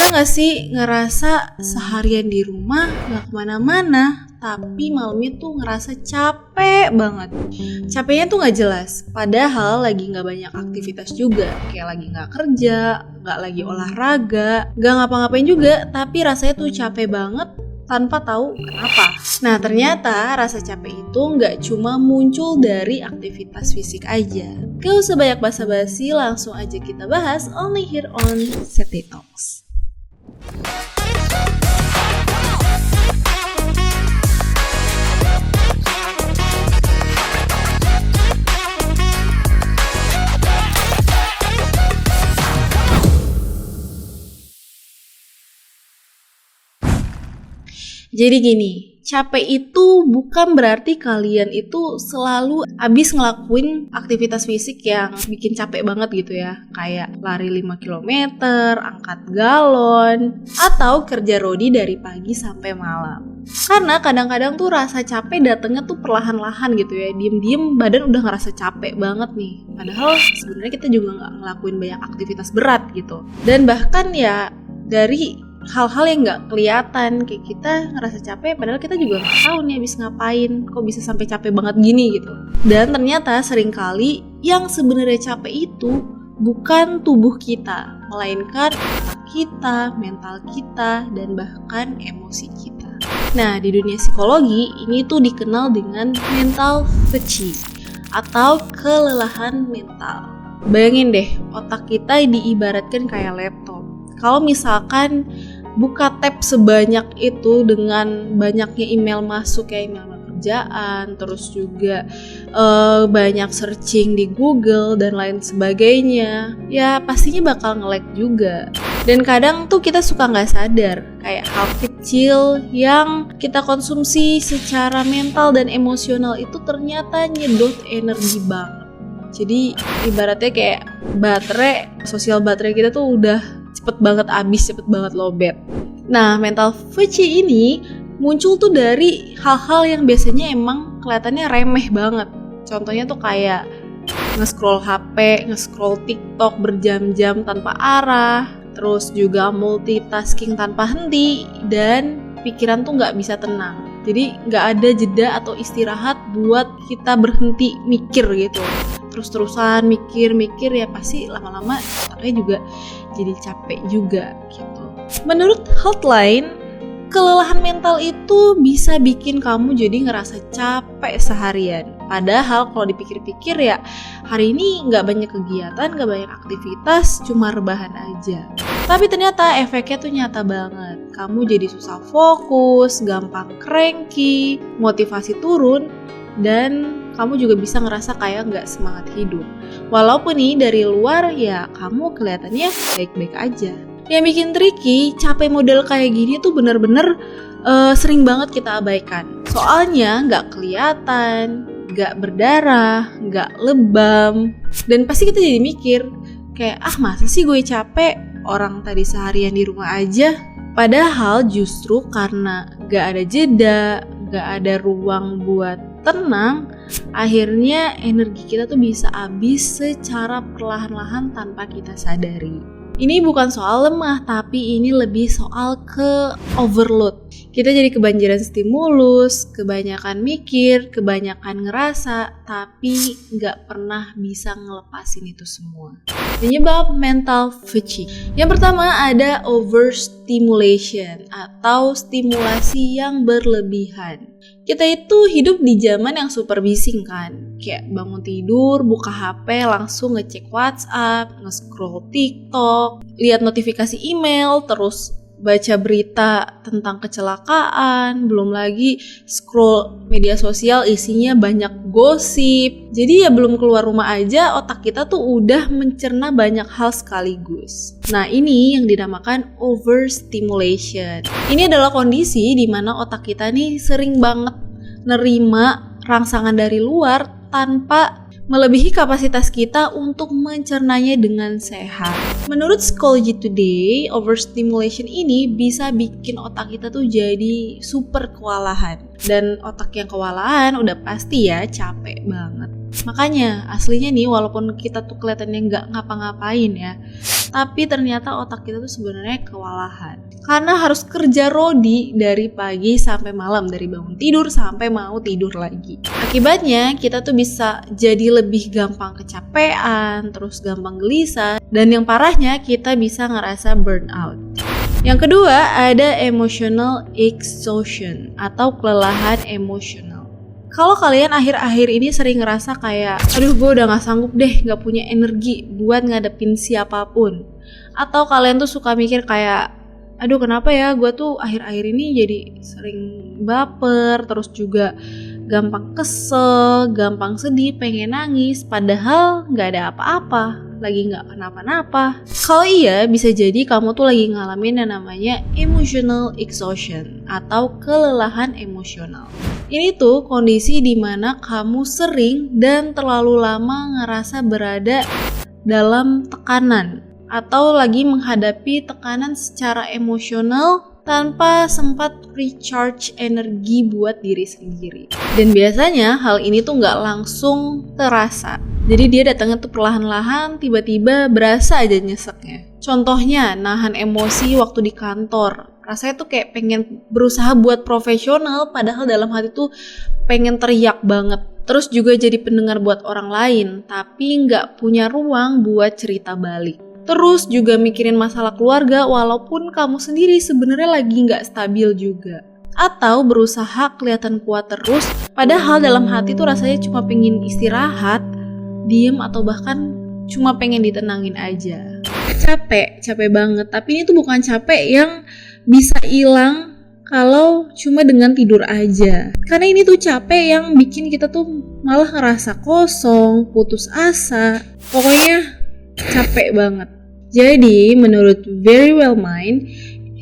Pernah gak sih ngerasa seharian di rumah gak kemana-mana, tapi malamnya tuh ngerasa capek banget. Capeknya tuh gak jelas, padahal lagi gak banyak aktivitas juga. Kayak lagi gak kerja, gak lagi olahraga, gak ngapa-ngapain juga, tapi rasanya tuh capek banget tanpa tahu kenapa. Nah ternyata rasa capek itu gak cuma muncul dari aktivitas fisik aja. Gak usah banyak basa-basi, langsung aja kita bahas only here on Seti Talks. Jadi gini, capek itu bukan berarti kalian itu selalu abis ngelakuin aktivitas fisik yang bikin capek banget gitu ya. Kayak lari 5 km, angkat galon, atau kerja rodi dari pagi sampai malam. Karena kadang-kadang tuh rasa capek datangnya tuh perlahan-lahan gitu ya. Diem-diem badan udah ngerasa capek banget nih. Padahal sebenarnya kita juga gak ngelakuin banyak aktivitas berat gitu. Dan bahkan ya dari hal-hal yang nggak kelihatan, kayak kita ngerasa capek padahal kita juga nggak tahu nih habis ngapain, kok bisa sampai capek banget gini gitu. Dan ternyata seringkali yang sebenarnya capek itu bukan tubuh kita, melainkan otak kita, mental kita, dan bahkan emosi kita. Nah di dunia psikologi ini tuh dikenal dengan mental fatigue atau kelelahan mental. Bayangin deh, otak kita diibaratkan kayak laptop. Kalau misalkan buka tab sebanyak itu dengan banyaknya email masuk kayak email kerjaan, terus juga banyak searching di Google dan lain sebagainya, ya pastinya bakal nge-lag juga. Dan kadang tuh kita suka nggak sadar kayak hal kecil yang kita konsumsi secara mental dan emosional itu ternyata nyedot energi banget. Jadi ibaratnya kayak sosial baterai kita tuh udah cepet banget habis, cepet banget lowbat. Nah, mental fatigue ini muncul tuh dari hal-hal yang biasanya emang kelihatannya remeh banget. Contohnya tuh kayak nge-scroll HP, nge-scroll TikTok berjam-jam tanpa arah, terus juga multitasking tanpa henti, dan pikiran tuh nggak bisa tenang. Jadi nggak ada jeda atau istirahat buat kita berhenti mikir gitu. Terus-terusan mikir ya pasti lama-lama otaknya juga jadi capek juga gitu. Menurut Healthline, kelelahan mental itu bisa bikin kamu jadi ngerasa capek seharian. Padahal kalau dipikir-pikir ya hari ini gak banyak kegiatan, gak banyak aktivitas, cuma rebahan aja. Tapi ternyata efeknya tuh nyata banget. Kamu jadi susah fokus, gampang cranky, motivasi turun, dan kamu juga bisa ngerasa kayak gak semangat hidup. Walaupun nih dari luar ya kamu kelihatannya baik-baik aja. Yang bikin tricky, capek model kayak gini tuh bener-bener sering banget kita abaikan. Soalnya gak kelihatan, gak berdarah, gak lebam. Dan pasti kita jadi mikir kayak masa sih gue capek, orang tadi seharian di rumah aja. Padahal justru karena gak ada jeda, gak ada ruang buat tenang, akhirnya energi kita tuh bisa habis secara perlahan-lahan tanpa kita sadari. Ini bukan soal lemah, tapi ini lebih soal ke overload. Kita jadi kebanjiran stimulus, kebanyakan mikir, kebanyakan ngerasa, tapi nggak pernah bisa ngelepasin itu semua. Penyebab mental fatigue. Yang pertama ada overstimulation atau stimulasi yang berlebihan. Kita itu hidup di zaman yang super busy kan. Kayak bangun tidur, buka HP, langsung ngecek WhatsApp, nge-scroll TikTok, lihat notifikasi email, terus baca berita tentang kecelakaan, belum lagi scroll media sosial isinya banyak gosip. Jadi ya belum keluar rumah aja otak kita tuh udah mencerna banyak hal sekaligus. Nah ini yang dinamakan overstimulation. Ini adalah kondisi di mana otak kita nih sering banget nerima rangsangan dari luar tanpa melebihi kapasitas kita untuk mencernanya dengan sehat. Menurut Psychology Today, overstimulation ini bisa bikin otak kita tuh jadi super kewalahan. Dan otak yang kewalahan udah pasti ya capek banget. Makanya aslinya nih, walaupun kita tuh kelihatannya nggak ngapa-ngapain ya, tapi ternyata otak kita tuh sebenarnya kewalahan. Karena harus kerja rodi dari pagi sampai malam, dari bangun tidur sampai mau tidur lagi. Akibatnya kita tuh bisa jadi lebih gampang kecapean, terus gampang gelisah, dan yang parahnya kita bisa ngerasa burnout. Yang kedua ada emotional exhaustion atau kelelahan emosional. Kalau kalian akhir-akhir ini sering ngerasa kayak, aduh gue udah gak sanggup deh, gak punya energi buat ngadepin siapapun. Atau kalian tuh suka mikir kayak, aduh kenapa ya gue tuh akhir-akhir ini jadi sering baper, terus juga gampang kesel, gampang sedih, pengen nangis, padahal gak ada apa-apa, lagi gak kenapa-napa. Kalau iya, bisa jadi kamu tuh lagi ngalamin yang namanya emotional exhaustion atau kelelahan emosional. Ini tuh kondisi dimana kamu sering dan terlalu lama ngerasa berada dalam tekanan atau lagi menghadapi tekanan secara emosional tanpa sempat recharge energi buat diri sendiri. Dan biasanya hal ini tuh nggak langsung terasa. Jadi dia datangnya tuh perlahan-lahan, tiba-tiba berasa aja nyeseknya. Contohnya, nahan emosi waktu di kantor. Rasanya tuh kayak pengen berusaha buat profesional, padahal dalam hati tuh pengen teriak banget. Terus juga jadi pendengar buat orang lain, tapi nggak punya ruang buat cerita balik. Terus juga mikirin masalah keluarga walaupun kamu sendiri sebenarnya lagi nggak stabil juga. Atau berusaha kelihatan kuat terus, padahal dalam hati tuh rasanya cuma pengen istirahat, diem atau bahkan cuma pengen ditenangin aja. Capek banget. Tapi ini tuh bukan capek yang bisa hilang kalau cuma dengan tidur aja. Karena ini tuh capek yang bikin kita tuh malah ngerasa kosong, putus asa. Pokoknya capek banget. Jadi menurut Verywell Mind,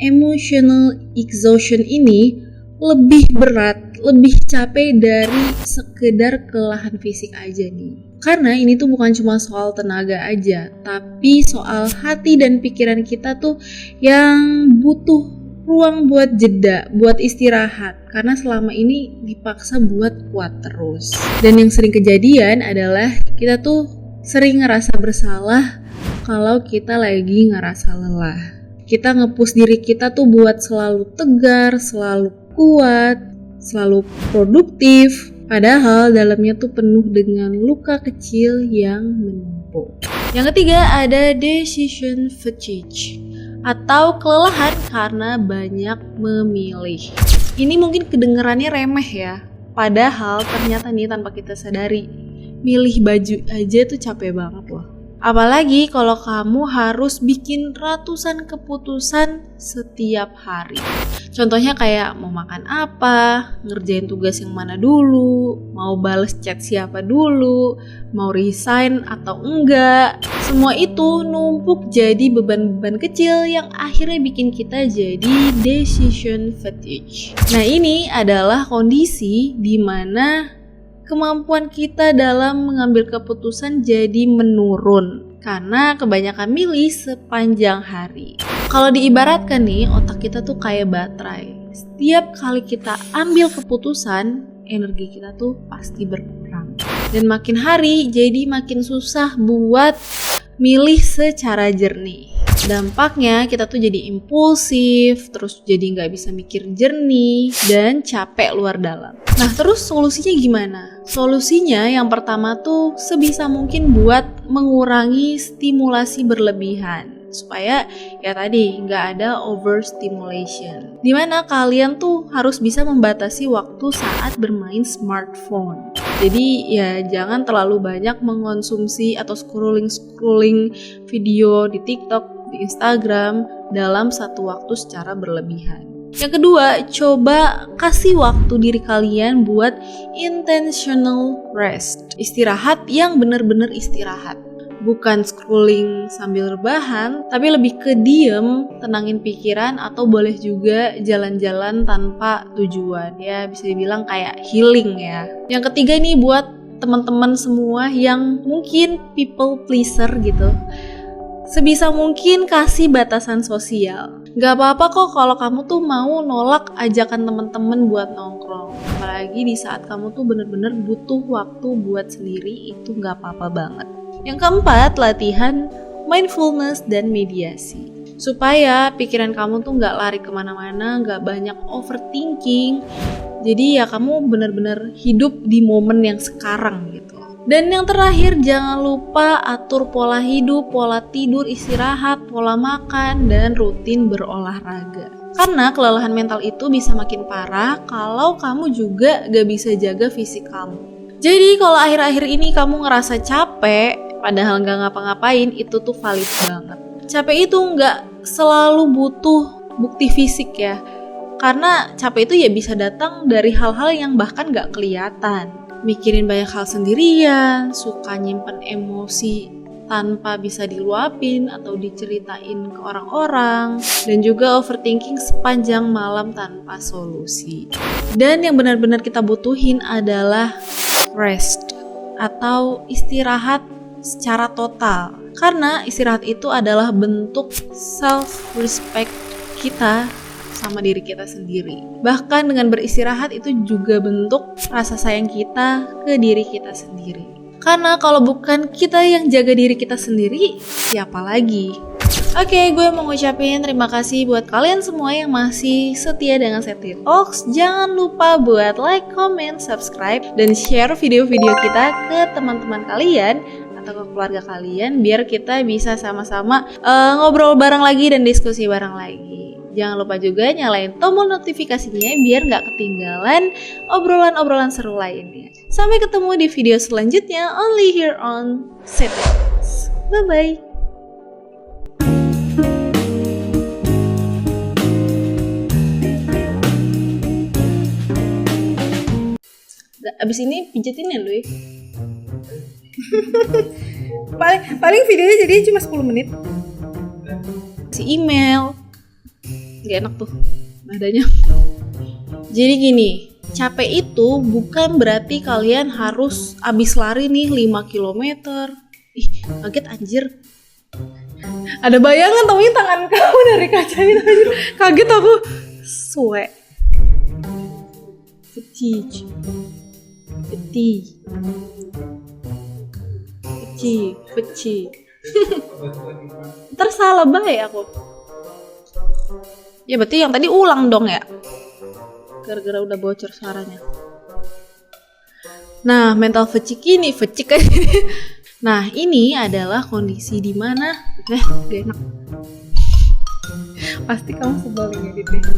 emotional exhaustion ini lebih berat, lebih capek dari sekedar kelelahan fisik aja nih. Karena ini tuh bukan cuma soal tenaga aja, tapi soal hati dan pikiran kita tuh yang butuh ruang buat jeda, buat istirahat. Karena selama ini dipaksa buat kuat terus. Dan yang sering kejadian adalah kita tuh sering ngerasa bersalah kalau kita lagi ngerasa lelah. Kita nge-push diri kita tuh buat selalu tegar, selalu kuat, selalu produktif. Padahal dalamnya tuh penuh dengan luka kecil yang menumpuk. Yang ketiga ada decision fatigue atau kelelahan karena banyak memilih. Ini mungkin kedengerannya remeh ya, padahal ternyata nih tanpa kita sadari, milih baju aja tuh capek banget loh. Apalagi kalau kamu harus bikin ratusan keputusan setiap hari. Contohnya kayak mau makan apa, ngerjain tugas yang mana dulu, mau bales chat siapa dulu, mau resign atau enggak. Semua itu numpuk jadi beban-beban kecil yang akhirnya bikin kita jadi decision fatigue. Nah ini adalah kondisi di mana kemampuan kita dalam mengambil keputusan jadi menurun karena kebanyakan milih sepanjang hari. Kalau diibaratkan nih, otak kita tuh kayak baterai. Setiap kali kita ambil keputusan, energi kita tuh pasti berkurang. Dan makin hari jadi makin susah buat milih secara jernih. Dampaknya kita tuh jadi impulsif, terus jadi nggak bisa mikir jernih, dan capek luar dalam. Nah terus solusinya gimana? Solusinya yang pertama tuh sebisa mungkin buat mengurangi stimulasi berlebihan. Supaya ya tadi nggak ada overstimulation. Dimana kalian tuh harus bisa membatasi waktu saat bermain smartphone. Jadi ya jangan terlalu banyak mengonsumsi atau scrolling video di TikTok, di Instagram dalam satu waktu secara berlebihan. Yang kedua, coba kasih waktu diri kalian buat intentional rest. Istirahat yang benar-benar istirahat. Bukan scrolling sambil rebahan, tapi lebih ke diem, tenangin pikiran, atau boleh juga jalan-jalan tanpa tujuan. Ya bisa dibilang kayak healing ya. Yang ketiga nih buat teman-teman semua yang mungkin people pleaser gitu. Sebisa mungkin kasih batasan sosial. Gak apa-apa kok kalau kamu tuh mau nolak ajakan temen-temen buat nongkrong. Apalagi di saat kamu tuh bener-bener butuh waktu buat sendiri, itu gak apa-apa banget. Yang keempat, latihan mindfulness dan mediasi. Supaya pikiran kamu tuh gak lari kemana-mana, gak banyak overthinking. Jadi ya kamu bener-bener hidup di momen yang sekarang gitu. Dan yang terakhir, jangan lupa atur pola hidup, pola tidur, istirahat, pola makan, dan rutin berolahraga. Karena kelelahan mental itu bisa makin parah kalau kamu juga gak bisa jaga fisik kamu. Jadi kalau akhir-akhir ini kamu ngerasa capek, padahal gak ngapa-ngapain, itu tuh valid banget. Capek itu gak selalu butuh bukti fisik ya. Karena capek itu ya bisa datang dari hal-hal yang bahkan gak kelihatan. Mikirin banyak hal sendirian, suka nyimpen emosi tanpa bisa diluapin atau diceritain ke orang-orang, dan juga overthinking sepanjang malam tanpa solusi. Dan yang benar-benar kita butuhin adalah rest atau istirahat secara total. Karena istirahat itu adalah bentuk self-respect kita sama diri kita sendiri. Bahkan dengan beristirahat itu juga bentuk rasa sayang kita ke diri kita sendiri. Karena kalau bukan kita yang jaga diri kita sendiri, siapa lagi? Oke, gue mau ngucapin terima kasih buat kalian semua yang masih setia dengan Seti Talks. Jangan lupa buat like, comment, subscribe, dan share video-video kita ke teman-teman kalian atau ke keluarga kalian biar kita bisa sama-sama ngobrol bareng lagi dan diskusi bareng lagi. Jangan lupa juga nyalain tombol notifikasinya biar nggak ketinggalan obrolan-obrolan seru lainnya. Sampai ketemu di video selanjutnya only here on Seti Talks. Bye-bye. Abis ini pijetin ya lu ya? paling videonya jadi cuma 10 menit. Si email gak enak tuh nadanya. Jadi gini, capek itu bukan berarti kalian harus abis lari nih 5 km. Ih, kaget anjir. Ada bayangan taunya tangan kamu dari kaca itu. Kaget aku. Suwe. Peci. Ntar salah baik aku. Ya berarti yang tadi ulang dong ya. Gara-gara udah bocor suaranya. Nah, mental fatigue ini, Nah, ini adalah kondisi di mana gak enak. Pasti kamu sebel ngeditnya.